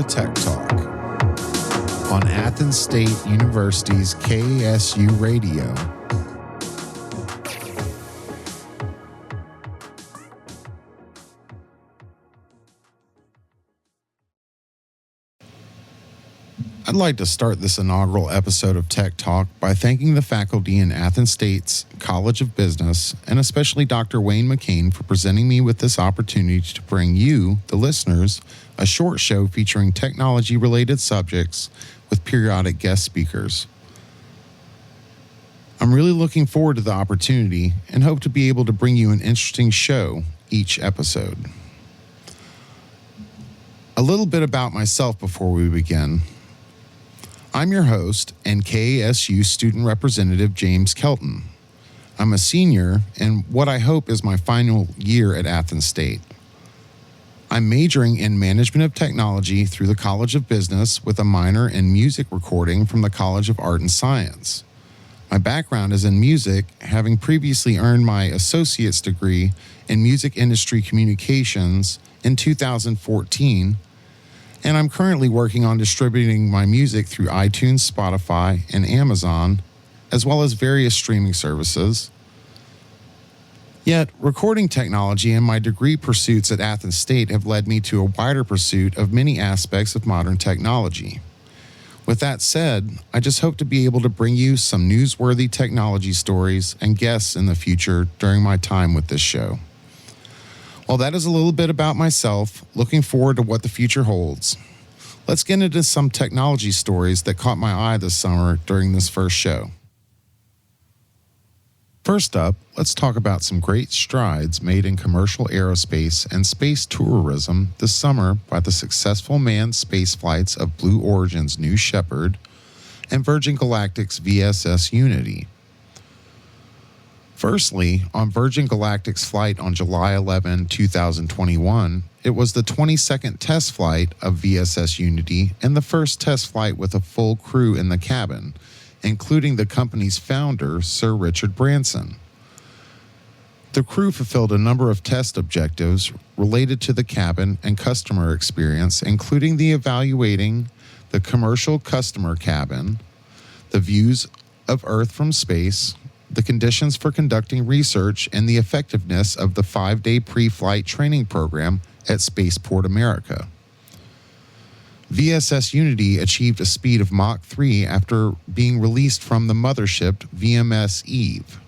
to Tech Talk on Athens State University's KASU Radio. I'd like to start this inaugural episode of Tech Talk by thanking the faculty in Athens State's College of Business, and especially Dr. Wayne McCain, for presenting me with this opportunity to bring you, the listeners, a short show featuring technology-related subjects with periodic guest speakers. I'm really looking forward to the opportunity and hope to be able to bring you an interesting show each episode. A little bit about myself before we begin. I'm your host and KASU student representative, James Kelton. I'm a senior in what I hope is my final year at Athens State. I'm majoring in Management of Technology through the College of Business with a minor in music recording from the College of Art and Science. My background is in music, having previously earned my associate's degree in Music Industry Communications in 2014, and I'm currently working on distributing my music through iTunes, Spotify, and Amazon, as well as various streaming services. Yet, recording technology and my degree pursuits at Athens State have led me to a wider pursuit of many aspects of modern technology. With that said, I just hope to be able to bring you some newsworthy technology stories and guests in the future during my time with this show. Well, that is a little bit about myself, looking forward to what the future holds. Let's get into some technology stories that caught my eye this summer during this first show. First up, let's talk about some great strides made in commercial aerospace and space tourism this summer by the successful manned space flights of Blue Origin's New Shepard and Virgin Galactic's VSS Unity. Firstly, on Virgin Galactic's flight on July 11, 2021, it was the 22nd test flight of VSS Unity and the first test flight with a full crew in the cabin, including the company's founder, Sir Richard Branson. The crew fulfilled a number of test objectives related to the cabin and customer experience, including the evaluating the commercial customer cabin, the views of Earth from space, the conditions for conducting research, and the effectiveness of the 5-day pre-flight training program at Spaceport America. VSS Unity achieved a speed of Mach 3 after being released from the mothership VMS Eve.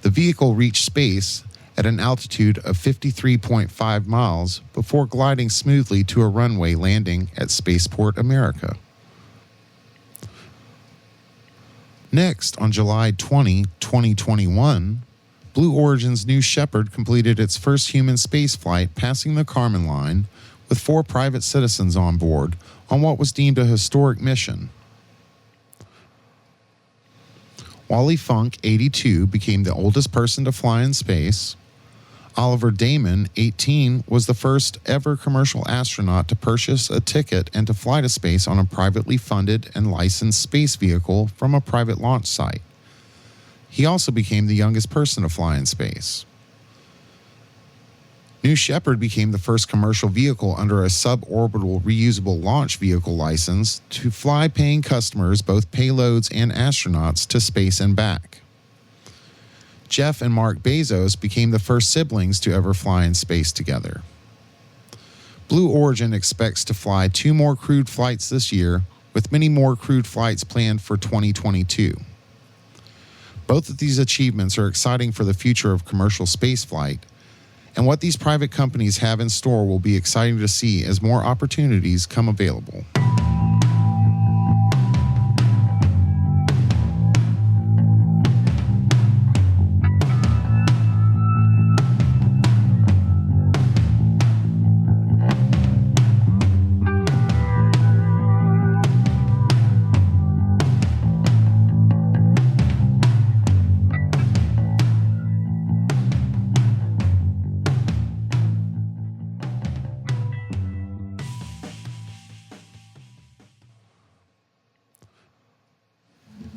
The vehicle reached space at an altitude of 53.5 miles before gliding smoothly to a runway landing at Spaceport America. Next, on July 20, 2021, Blue Origin's New Shepard completed its first human spaceflight, passing the Kármán line with 4 private citizens on board on what was deemed a historic mission. Wally Funk, 82, became the oldest person to fly in space. Oliver Damon, 18, was the first ever commercial astronaut to purchase a ticket and to fly to space on a privately funded and licensed space vehicle from a private launch site. He also became the youngest person to fly in space. New Shepard became the first commercial vehicle under a suborbital reusable launch vehicle license to fly paying customers, both payloads and astronauts, to space and back. Jeff and Mark Bezos became the first siblings to ever fly in space together. Blue Origin expects to fly 2 more crewed flights this year, with many more crewed flights planned for 2022. Both of these achievements are exciting for the future of commercial spaceflight, and what these private companies have in store will be exciting to see as more opportunities come available.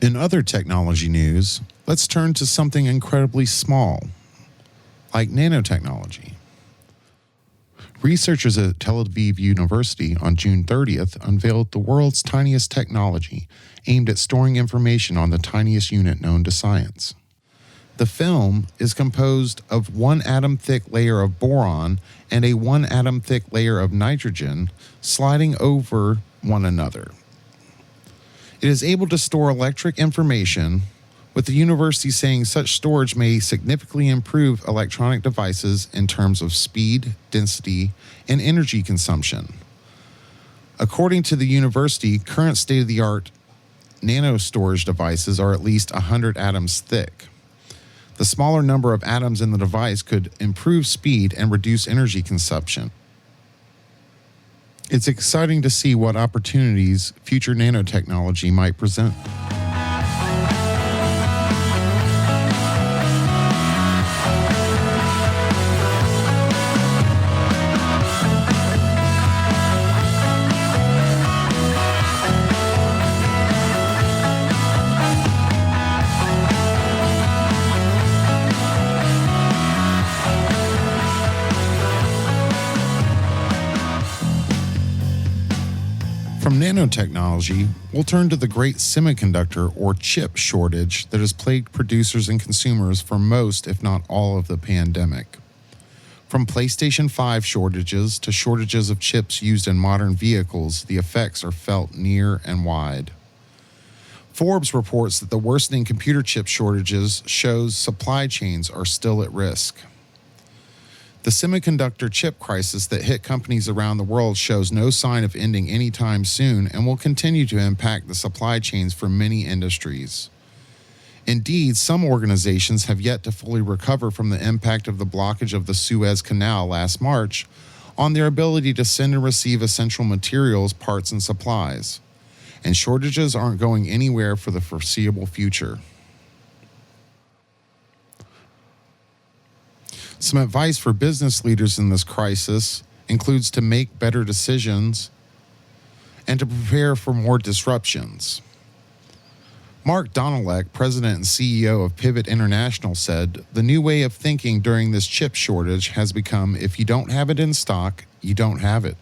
In other technology news, let's turn to something incredibly small, like nanotechnology. Researchers at Tel Aviv University on June 30th unveiled the world's tiniest technology aimed at storing information on the tiniest unit known to science. The film is composed of 1 atom-thick layer of boron and a 1 atom-thick layer of nitrogen sliding over one another. It is able to store electric information, with the university saying such storage may significantly improve electronic devices in terms of speed, density, and energy consumption. According to the university, current state-of-the-art nano storage devices are at least 100 atoms thick. The smaller number of atoms in the device could improve speed and reduce energy consumption. It's exciting to see what opportunities future nanotechnology might present. From nanotechnology, we'll turn to the great semiconductor or chip shortage that has plagued producers and consumers for most, if not all, of the pandemic. From PlayStation 5 shortages to shortages of chips used in modern vehicles, the effects are felt near and wide. Forbes reports that the worsening computer chip shortages shows supply chains are still at risk. The semiconductor chip crisis that hit companies around the world shows no sign of ending anytime soon and will continue to impact the supply chains for many industries. Indeed, some organizations have yet to fully recover from the impact of the blockage of the Suez Canal last March on their ability to send and receive essential materials, parts, and supplies. And shortages aren't going anywhere for the foreseeable future. Some advice for business leaders in this crisis includes to make better decisions and to prepare for more disruptions. Mark Donelek, president and CEO of Pivot International, said, "The new way of thinking during this chip shortage has become, if you don't have it in stock, you don't have it.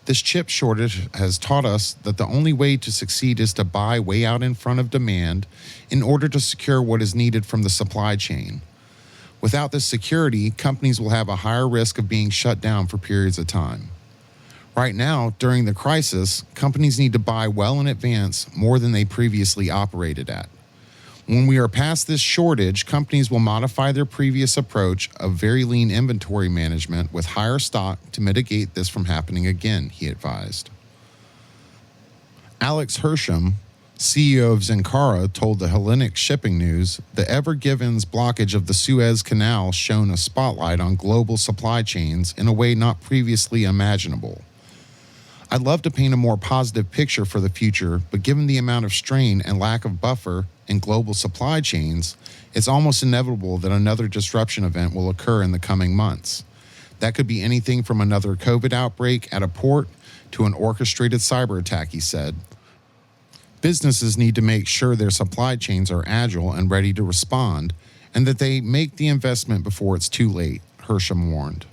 This chip shortage has taught us that the only way to succeed is to buy way out in front of demand in order to secure what is needed from the supply chain. Without this security, companies will have a higher risk of being shut down for periods of time. Right now, during the crisis, companies need to buy well in advance more than they previously operated at. When we are past this shortage, companies will modify their previous approach of very lean inventory management with higher stock to mitigate this from happening again," he advised. Alex Hersham, CEO of Zencara, told the Hellenic Shipping News, "The Ever Given's blockage of the Suez Canal shone a spotlight on global supply chains in a way not previously imaginable. I'd love to paint a more positive picture for the future, but given the amount of strain and lack of buffer in global supply chains, it's almost inevitable that another disruption event will occur in the coming months. That could be anything from another COVID outbreak at a port to an orchestrated cyber attack," he said. Businesses need to make sure their supply chains are agile and ready to respond, and that they make the investment before it's too late, Hersham warned.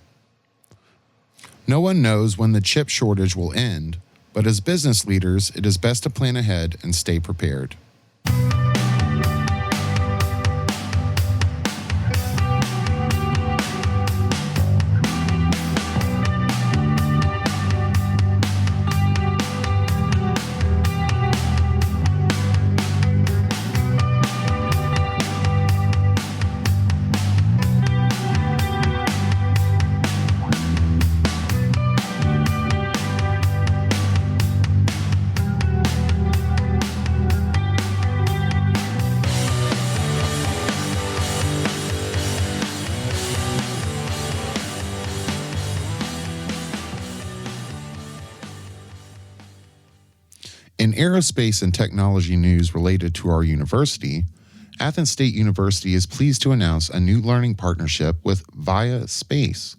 No one knows when the chip shortage will end, but as business leaders, it is best to plan ahead and stay prepared. In aerospace and technology news related to our university, Athens State University is pleased to announce a new learning partnership with Via Space,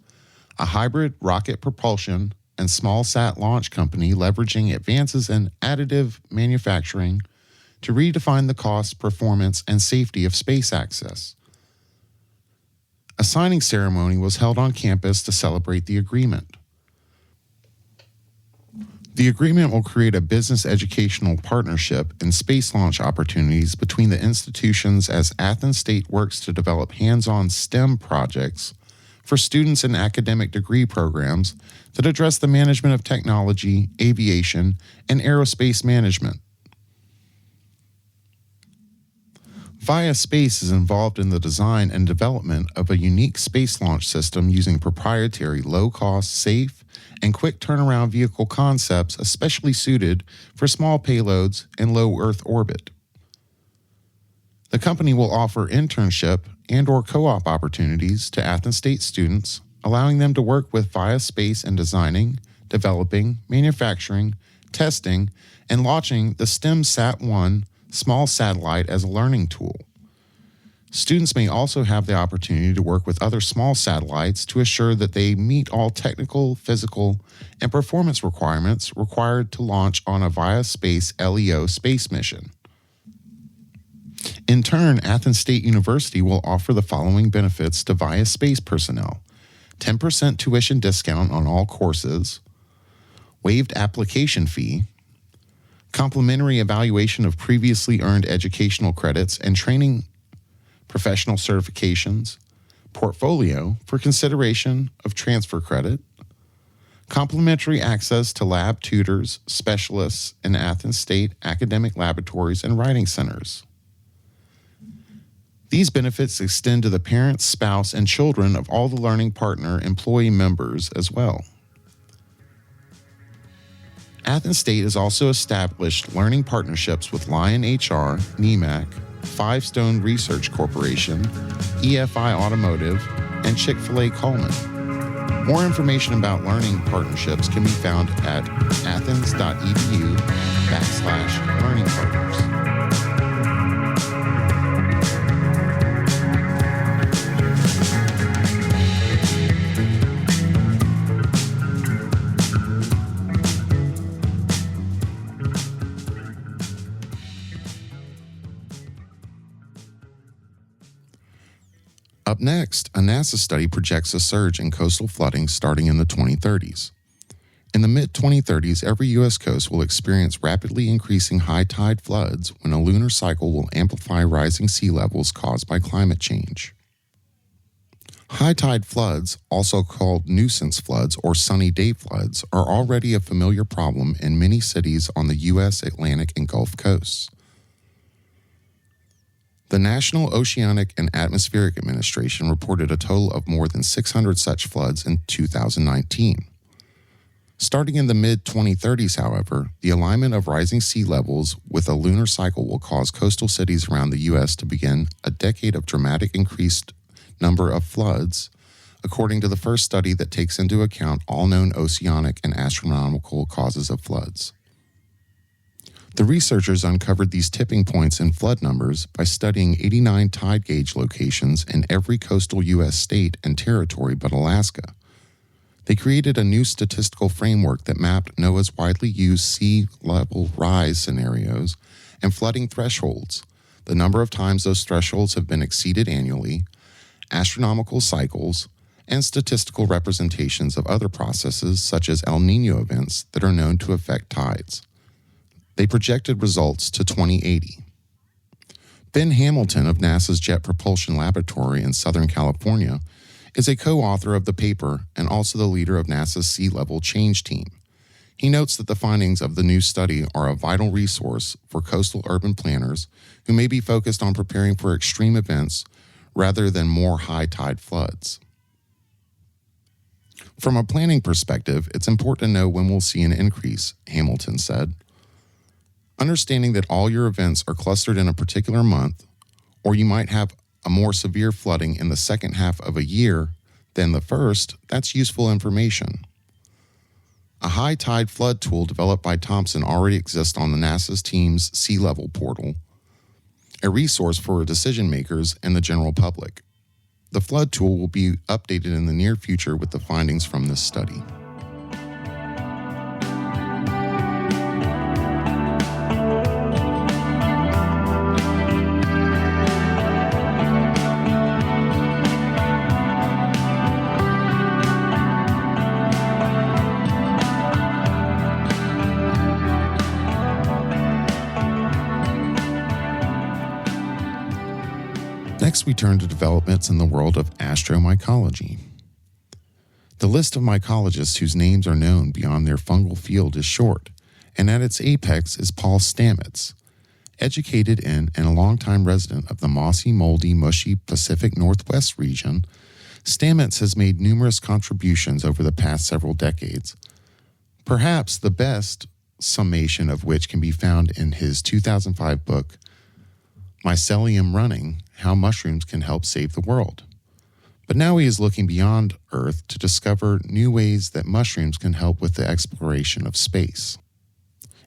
a hybrid rocket propulsion and small sat launch company leveraging advances in additive manufacturing to redefine the cost, performance, and safety of space access. A signing ceremony was held on campus to celebrate the agreement. The agreement will create a business educational partnership and space launch opportunities between the institutions as Athens State works to develop hands-on STEM projects for students in academic degree programs that address the management of technology, aviation, and aerospace management. Via Space is involved in the design and development of a unique space launch system using proprietary low-cost, safe, and quick turnaround vehicle concepts especially suited for small payloads and low Earth orbit. The company will offer internship and/or co-op opportunities to Athens State students, allowing them to work with Via Space in designing, developing, manufacturing, testing, and launching the STEMSat-1 small satellite as a learning tool. Students may also have the opportunity to work with other small satellites to assure that they meet all technical, physical, and performance requirements required to launch on a Via Space LEO space mission. In turn, Athens State University will offer the following benefits to Via Space personnel: 10% tuition discount on all courses, waived application fee, complimentary evaluation of previously earned educational credits and training professional certifications, portfolio for consideration of transfer credit, complimentary access to lab tutors, specialists in Athens State academic laboratories and writing centers. These benefits extend to the parents, spouse, and children of all the learning partner employee members as well. Athens State has also established learning partnerships with Lion HR, NEMAC, Five Stone Research Corporation, EFI Automotive, and Chick-fil-A Coleman. More information about learning partnerships can be found at athens.edu/learning partners. Up next, a NASA study projects a surge in coastal flooding starting in the 2030s. In the mid-2030s, every U.S. coast will experience rapidly increasing high tide floods when a lunar cycle will amplify rising sea levels caused by climate change. High tide floods, also called nuisance floods or sunny day floods, are already a familiar problem in many cities on the U.S. Atlantic and Gulf coasts. The National Oceanic and Atmospheric Administration reported a total of more than 600 such floods in 2019. Starting in the mid-2030s, however, the alignment of rising sea levels with a lunar cycle will cause coastal cities around the U.S. to begin a decade of dramatic increased number of floods, according to the first study that takes into account all known oceanic and astronomical causes of floods. The researchers uncovered these tipping points in flood numbers by studying 89 tide gauge locations in every coastal U.S. state and territory but Alaska. They created a new statistical framework that mapped NOAA's widely used sea level rise scenarios and flooding thresholds, the number of times those thresholds have been exceeded annually, astronomical cycles, and statistical representations of other processes such as El Niño events that are known to affect tides. They projected results to 2080. Ben Hamilton of NASA's Jet Propulsion Laboratory in Southern California is a co-author of the paper and also the leader of NASA's Sea Level Change Team. He notes that the findings of the new study are a vital resource for coastal urban planners who may be focused on preparing for extreme events rather than more high tide floods. From a planning perspective, it's important to know when we'll see an increase, Hamilton said. Understanding that all your events are clustered in a particular month, or you might have a more severe flooding in the second half of a year than the first, that's useful information. A high tide flood tool developed by Thomson already exists on the NASA's team's Sea Level portal, a resource for decision makers and the general public. The flood tool will be updated in the near future with the findings from this study. Next, we turn to developments in the world of astromycology. The list of mycologists whose names are known beyond their fungal field is short, and at its apex is Paul Stamets. Educated in and a longtime resident of the mossy, moldy, mushy Pacific Northwest region, Stamets has made numerous contributions over the past several decades, perhaps the best summation of which can be found in his 2005 book, Mycelium Running: How Mushrooms Can Help Save the World. But now he is looking beyond Earth to discover new ways that mushrooms can help with the exploration of space.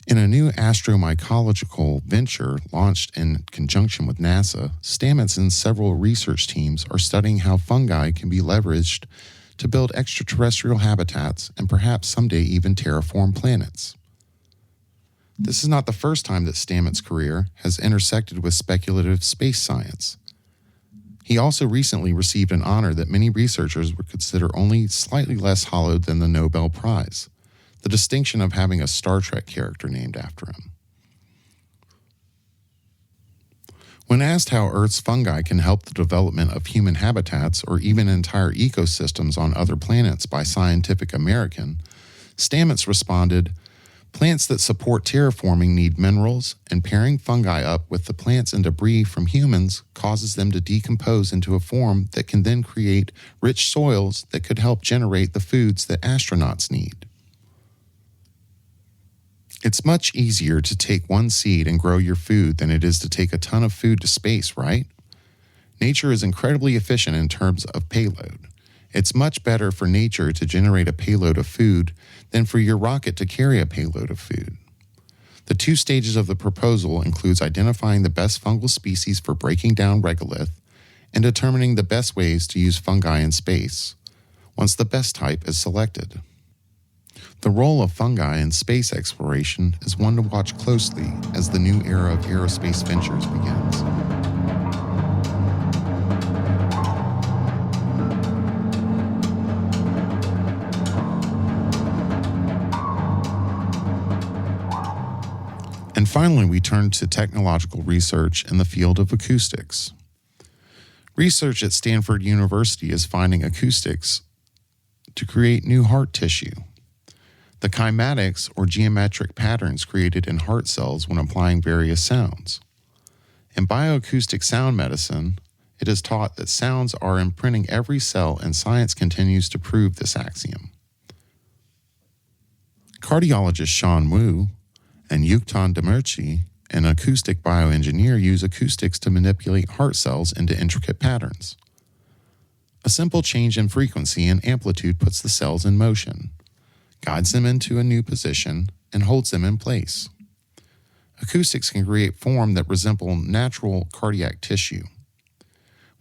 In a new astromycological venture launched in conjunction with NASA, Stamets and several research teams are studying how fungi can be leveraged to build extraterrestrial habitats and perhaps someday even terraform planets. This is not the first time that Stamets' career has intersected with speculative space science. He also recently received an honor that many researchers would consider only slightly less hallowed than the Nobel Prize, the distinction of having a Star Trek character named after him. When asked how Earth's fungi can help the development of human habitats or even entire ecosystems on other planets by Scientific American, Stamets responded, "Plants that support terraforming need minerals, and pairing fungi up with the plants and debris from humans causes them to decompose into a form that can then create rich soils that could help generate the foods that astronauts need." It's much easier to take one seed and grow your food than it is to take a ton of food to space, right? Nature is incredibly efficient in terms of payload. It's much better for nature to generate a payload of food than for your rocket to carry a payload of food. The two stages of the proposal includes identifying the best fungal species for breaking down regolith and determining the best ways to use fungi in space, once the best type is selected. The role of fungi in space exploration is one to watch closely as the new era of aerospace ventures begins. And finally, we turn to technological research in the field of acoustics. Research at Stanford University is finding acoustics to create new heart tissue. The kymatics, or geometric patterns created in heart cells when applying various sounds. In bioacoustic sound medicine, it is taught that sounds are imprinting every cell, and science continues to prove this axiom. Cardiologist Sean Wu and Yuktan Demirci, an acoustic bioengineer, use acoustics to manipulate heart cells into intricate patterns. A simple change in frequency and amplitude puts the cells in motion, guides them into a new position, and holds them in place. Acoustics can create form that resemble natural cardiac tissue.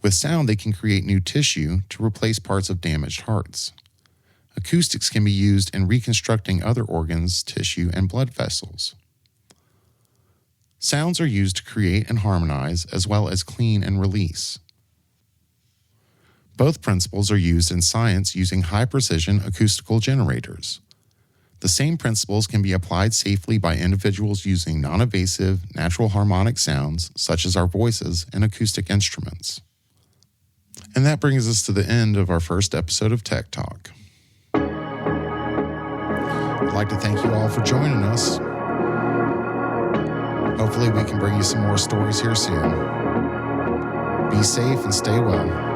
With sound, they can create new tissue to replace parts of damaged hearts. Acoustics can be used in reconstructing other organs, tissue, and blood vessels. Sounds are used to create and harmonize, as well as clean and release. Both principles are used in science using high-precision acoustical generators. The same principles can be applied safely by individuals using non-invasive, natural harmonic sounds, such as our voices and acoustic instruments. And that brings us to the end of our first episode of Tech Talk. I'd like to thank you all for joining us. Hopefully we can bring you some more stories here soon. Be safe and stay well.